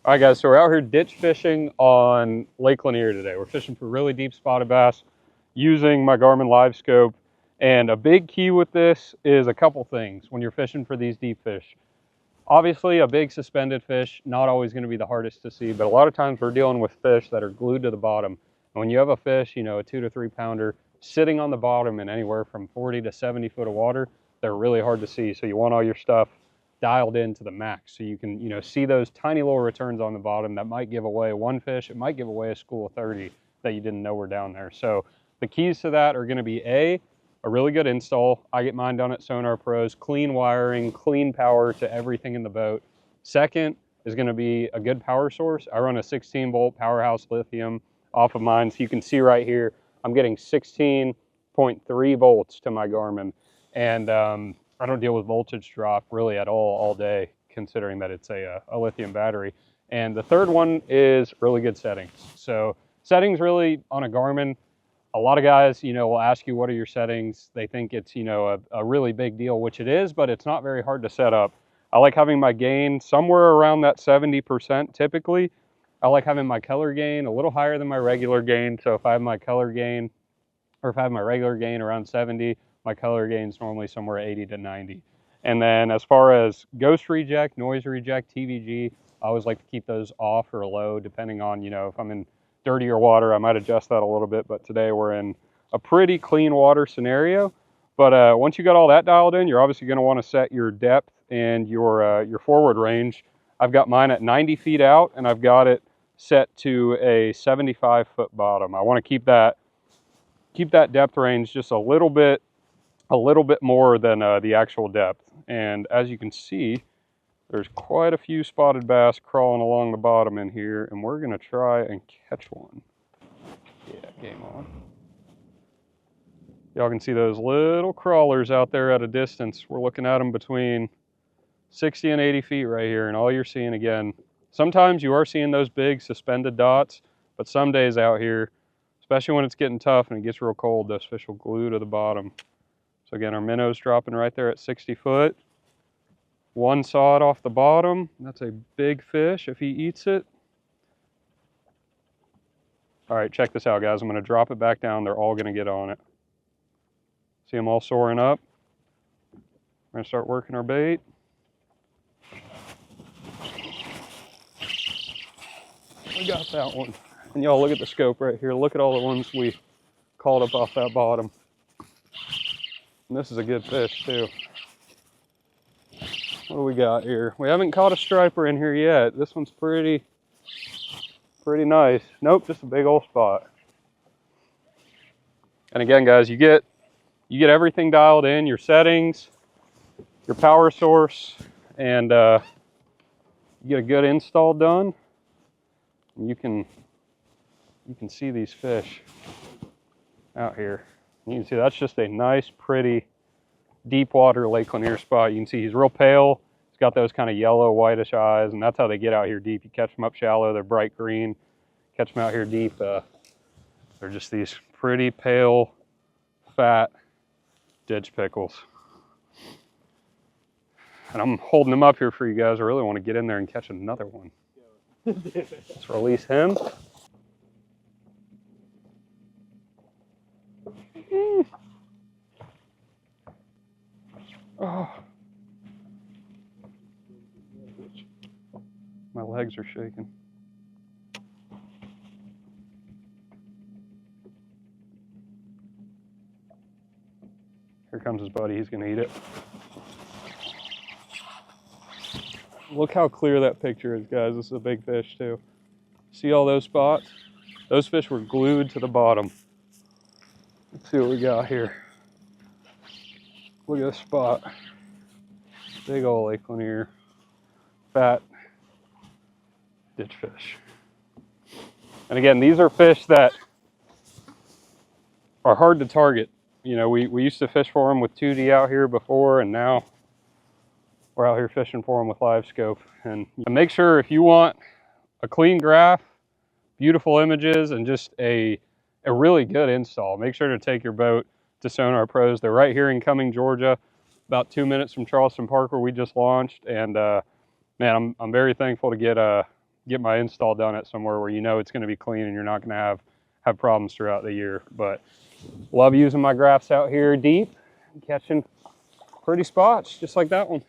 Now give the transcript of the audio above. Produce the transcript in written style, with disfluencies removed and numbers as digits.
All right, guys, so we're out here ditch fishing on Lake Lanier today. We're fishing for really deep spotted bass using my Garmin LiveScope. And a big key with this is a couple things when you're fishing for these deep fish. Obviously, a big suspended fish, not always going to be the hardest to see, but a lot of times we're dealing with fish that are glued to the bottom. And when you have a fish, you know, a 2 to 3 pounder sitting on the bottom in anywhere from 40 to 70 foot of water, they're really hard to see. So you want all your stuff dialed in to the max so you can, you know, see those tiny little returns on the bottom that might give away one fish. It might give away a school of 30 that you didn't know were down there. So the keys to that are going to be a really good install. I get mine done at SonarPros, clean wiring, clean power to everything in the boat. Second is going to be a good power source. I run a 16 volt powerhouse lithium off of mine. So you can see right here, I'm getting 16.3 volts to my Garmin. And I don't deal with voltage drop really at all day, considering that it's a lithium battery. And the third one is really good settings. So settings really on a Garmin, a lot of guys, you know, will ask you, what are your settings? They think it's, you know, a really big deal, which it is, but it's not very hard to set up. I like having my gain somewhere around that 70% typically. I like having my color gain a little higher than my regular gain. So if I have my color gain, or if I have my regular gain around 70, my color gain is normally somewhere 80 to 90. And then as far as ghost reject, noise reject, TVG, I always like to keep those off or low depending on, you know, if I'm in dirtier water, I might adjust that a little bit, but today we're in a pretty clean water scenario. But once you got all that dialed in, you're obviously going to want to set your depth and your forward range. I've got mine at 90 feet out, and I've got it set to a 75 foot bottom. I want to keep that depth range just a little bit more than the actual depth. And as you can see, there's quite a few spotted bass crawling along the bottom in here, and we're gonna try and catch one. Yeah, game on. Y'all can see those little crawlers out there at a distance. We're looking at them between 60 and 80 feet right here, and all you're seeing, again, sometimes you are seeing those big suspended dots, but some days out here, especially when it's getting tough and it gets real cold, those fish will glue to the bottom. So again, our minnow's dropping right there at 60 foot. One saw it off the bottom. That's a big fish if he eats it. All right, check this out, guys. I'm going to drop it back down. They're all going to get on it. See them all soaring up. We're going to start working our bait. We got that one. And y'all look at the scope right here. Look at all the ones we caught up off that bottom. And this is a good fish too. What do we got here? We haven't caught a striper in here yet. This one's pretty nice. Nope, just a big old spot. And again, guys, you get everything dialed in, your settings, your power source, and you get a good install done. You can see these fish out here. You can see that's just a nice, pretty, deep water Lake Lanier spot. You can see he's real pale. He's got those kind of yellow, whitish eyes, and that's how they get out here deep. You catch them up shallow, they're bright green. Catch them out here deep, they're just these pretty pale, fat ditch pickles. And I'm holding them up here for you guys. I really want to get in there and catch another one. Let's release him. Oh. My legs are shaking. Here comes his buddy. He's going to eat it. Look how clear that picture is, guys. This is a big fish, too. See all those spots? Those fish were glued to the bottom. Let's see what we got here. Look at this spot. Big old Lake Lanier. Fat ditch fish. And again, these are fish that are hard to target. You know, we used to fish for them with 2D out here before, and now we're out here fishing for them with LiveScope. And make sure, if you want a clean graph, beautiful images, and just a really good install, make sure to take your boat to SonarPros. They're right here in Cumming, Georgia, about 2 minutes from Charleston Park, where we just launched. And man, I'm very thankful to get get my install done at somewhere where you know it's going to be clean and you're not going to have problems throughout the year. But love using my graphs out here deep, catching pretty spots just like that one.